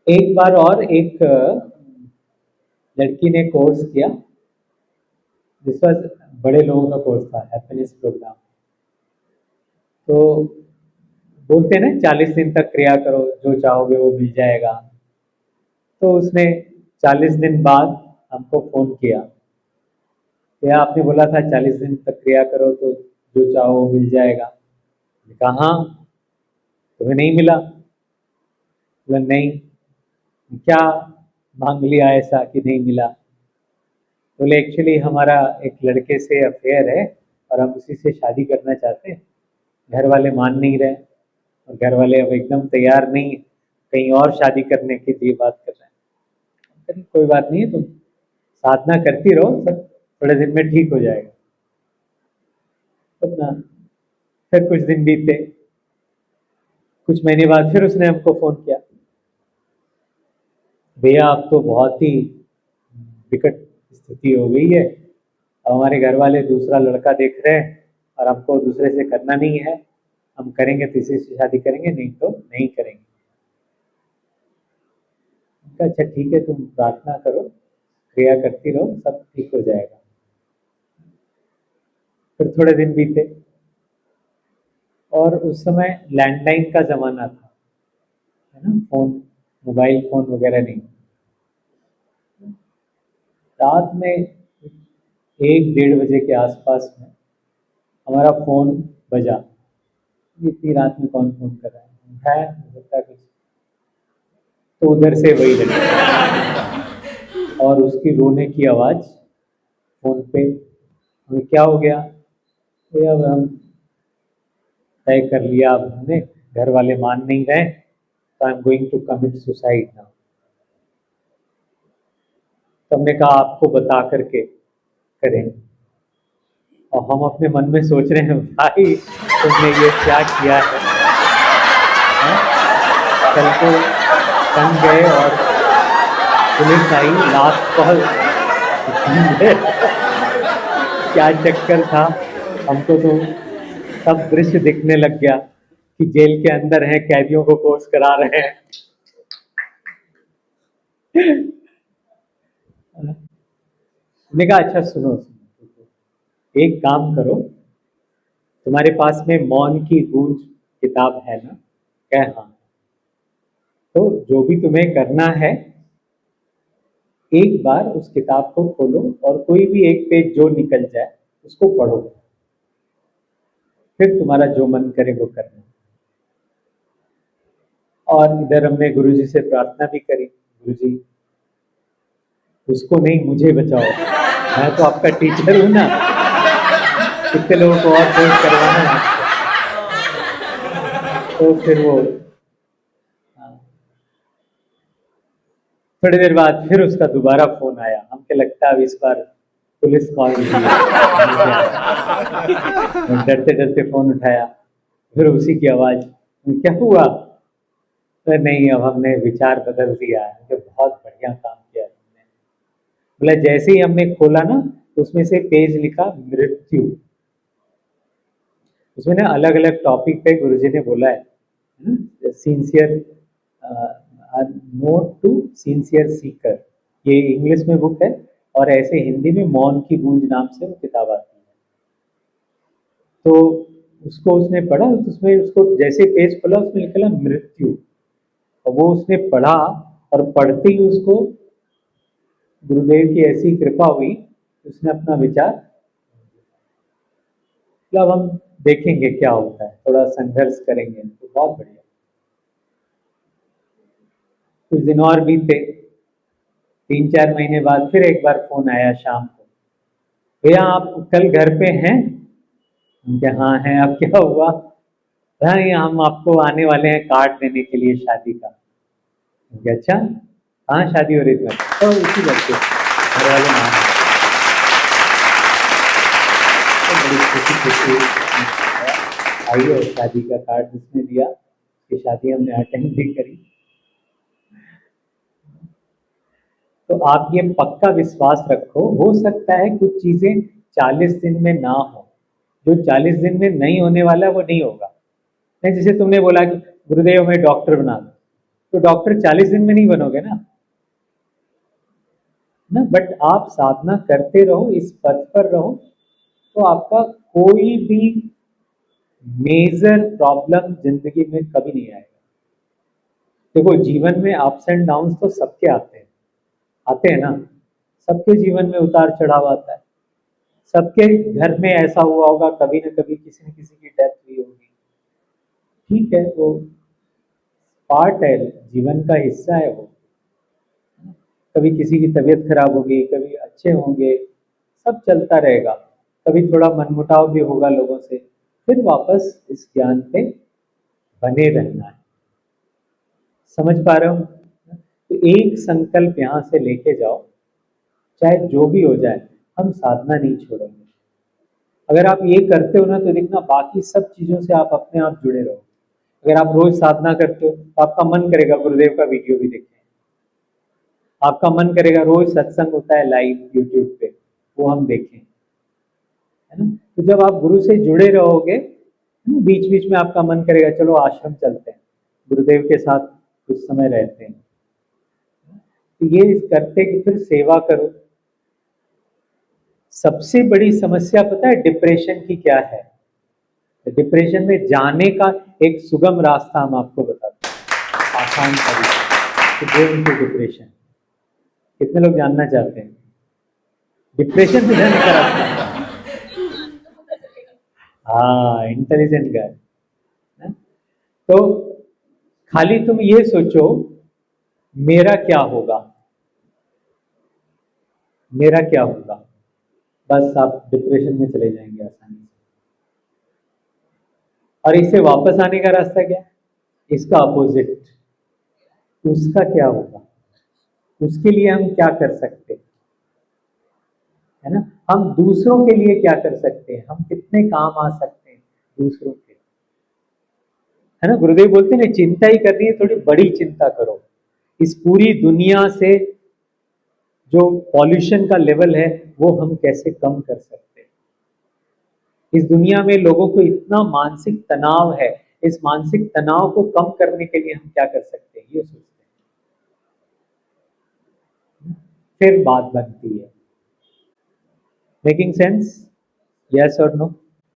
एक बार और एक लड़की ने कोर्स किया, जिस वॉज बड़े लोगों का कोर्स था, हैप्पीनेस प्रोग्राम। तो बोलते हैं ना 40 दिन तक क्रिया करो, जो चाहोगे वो मिल जाएगा। तो उसने 40 दिन बाद हमको फोन किया, या आपने बोला था 40 दिन तक क्रिया करो तो जो चाहो वो मिल जाएगा। मैंने कहा हाँ, तुम्हें नहीं मिला? बोला नहीं। क्या मांग लिया ऐसा कि नहीं मिला? बोले एक्चुअली हमारा एक लड़के से अफेयर है और हम उसी से शादी करना चाहते हैं, घर वाले मान नहीं रहे, और घर वाले अब एकदम तैयार नहीं है, कहीं और शादी करने के लिए बात कर रहे हैं। कोई बात नहीं है, तुम साधना करती रहो, सब थोड़े दिन में ठीक हो जाएगा। अपना फिर कुछ दिन बीते, कुछ महीने बाद फिर उसने हमको फोन किया, भैया अब तो बहुत ही विकट स्थिति हो गई है, अब हमारे घर वाले दूसरा लड़का देख रहे हैं और हमको दूसरे से करना नहीं है, हम करेंगे तो इसी से शादी करेंगे, नहीं तो नहीं करेंगे। अच्छा ठीक है, तुम प्रार्थना करो, क्रिया करती रहो, सब ठीक हो जाएगा। फिर थोड़े दिन बीते, और उस समय लैंडलाइन का जमाना था, है ना, फोन, मोबाइल फोन वगैरह नहीं। रात में 1-1:30 बजे के आसपास में हमारा फोन बजा। इतनी रात में कौन फोन कर रहा है, उठाया, लगता कुछ, तो उधर से वही लगी और उसकी रोने की आवाज फोन पे। हमें क्या हो गया? तो अब हम तय कर लिया, अब हमने, घर वाले मान नहीं रहे, तो I am going to commit suicide now. तो हमने कहा आपको बता करके करें, और हम अपने मन में सोच रहे हैं भाई तुमने ये क्या किया है? कल को बन गए और पुलिस आई, लास्ट कॉल, क्या चक्कर था? हमको तो सब दृश्य दिखने लग गया कि जेल के अंदर है, कैदियों को कोर्स करा रहे हैं। मैंने कहा अच्छा सुनो, एक काम करो, तुम्हारे पास में मौन की गूंज किताब है ना? क्या? हाँ। तो जो भी तुम्हें करना है, एक बार उस किताब को खोलो और कोई भी एक पेज जो निकल जाए उसको पढ़ो, फिर तुम्हारा जो मन करे वो करना। और इधर हमने गुरुजी से प्रार्थना भी करी, गुरुजी उसको नहीं मुझे बचाओ, मैं तो आपका टीचर हूं ना, कितने लोगों को और कोर्स करवाना है। तो फिर वो थोड़ी देर बाद फिर उसका दोबारा फोन आया, हमको लगता है अब इस बार पुलिस कॉल की है। डरते डरते फोन उठाया, फिर उसी की आवाज, क्या हुआ? तो नहीं, अब हमने विचार बदल दिया है, तो बहुत बढ़िया काम किया तुमने। बोला जैसे ही हमने खोला ना, तो उसमें से पेज लिखा मृत्यु। उसमें ना अलग अलग टॉपिक पे गुरुजी ने बोला है, sincere note to sincere seeker, ये इंग्लिश में बुक है, और ऐसे हिंदी में मौन की गूंज नाम से वो किताब आती है। तो उसको उसने पढ़ा, तो उसमें उसको जैसे पेज खोला उसमें लिखा मृत्यु, और वो उसने पढ़ा, और पढ़ते ही उसको गुरुदेव की ऐसी कृपा हुई, उसने अपना विचार, मतलब हम देखेंगे क्या होता है, थोड़ा संघर्ष करेंगे, तो बहुत बढ़िया। कुछ दिन और बीते, 3-4 महीने बाद फिर एक बार फोन आया शाम को, भैया आप कल घर पे हैं? उनके हाँ हैं। अब क्या हुआ? हाँ ये हम आपको आने वाले हैं कार्ड देने के लिए शादी का। उनके अच्छा, हाँ शादी हो रही थी, तो इसी लड़के घर वाले मान, तो बड़ी खुशी खुशी आई, और शादी का कार्ड जिसने दिया, ये शादी हमने अटेंड भी करी। तो आप ये पक्का विश्वास रखो, हो सकता है कुछ चीजें 40 दिन में ना हो, जो 40 दिन में नहीं होने वाला है वो नहीं होगा। जैसे तुमने बोला कि गुरुदेव हमें डॉक्टर बना दो, तो डॉक्टर 40 दिन में नहीं बनोगे ना, बट आप साधना करते रहो, इस पथ पर रहो, तो आपका कोई भी मेजर प्रॉब्लम जिंदगी में कभी नहीं आएगा। देखो जीवन में अप्स एंड डाउन्स तो सबके आते हैं ना, सबके जीवन में उतार चढ़ाव आता है, सबके घर में ऐसा हुआ होगा, कभी न कभी किसी न किसी की डेथ हुई होगी, ठीक है, वो पार्ट है, जीवन का हिस्सा है वो। कभी किसी की तबीयत खराब होगी, कभी अच्छे होंगे, सब चलता रहेगा, कभी थोड़ा मनमुटाव भी होगा लोगों से, फिर वापस इस ज्ञान पे बने रहना है। समझ पा रहे हो? तो एक संकल्प यहाँ से लेके जाओ, चाहे जो भी हो जाए, हम साधना नहीं छोड़ेंगे। अगर आप ये करते हो ना, तो देखना बाकी सब चीजों से आप अपने आप जुड़े रहो। अगर आप रोज साधना करते हो तो आपका मन करेगा गुरुदेव का वीडियो भी देखें, आपका मन करेगा रोज सत्संग होता है लाइव यूट्यूब पे, वो हम देखें, है ना। तो जब आप गुरु से जुड़े रहोगे, बीच बीच में आपका मन करेगा चलो आश्रम चलते हैं, गुरुदेव के साथ कुछ समय रहते हैं, तो ये करते कि फिर सेवा करो। सबसे बड़ी समस्या पता है डिप्रेशन की क्या है? डिप्रेशन में जाने का एक सुगम रास्ता हम आपको बताते हैं, आसान तरीका। डिप्रेशन कितने लोग जानना चाहते हैं डिप्रेशन से जाने का रास्ता? हाँ, इंटेलिजेंट गाय। तो खाली तुम ये सोचो मेरा क्या होगा, मेरा क्या होगा, बस आप डिप्रेशन में चले जाएंगे आसानी से। और इससे वापस आने का रास्ता क्या है? इसका अपोजिट, उसका क्या होगा, उसके लिए हम क्या कर सकते हैं, है ना। हम दूसरों के लिए क्या कर सकते हैं, हम कितने काम आ सकते हैं दूसरों के, है ना। गुरुदेव बोलते हैं ना, चिंता ही करनी है थोड़ी बड़ी चिंता करो। इस पूरी दुनिया से जो पॉल्यूशन का लेवल है वो हम कैसे कम कर सकते हैं। इस दुनिया में लोगों को इतना मानसिक तनाव है, इस मानसिक तनाव को कम करने के लिए हम क्या कर सकते हैं, ये सोचते हैं, फिर बात बनती है। Making sense? यस और नो?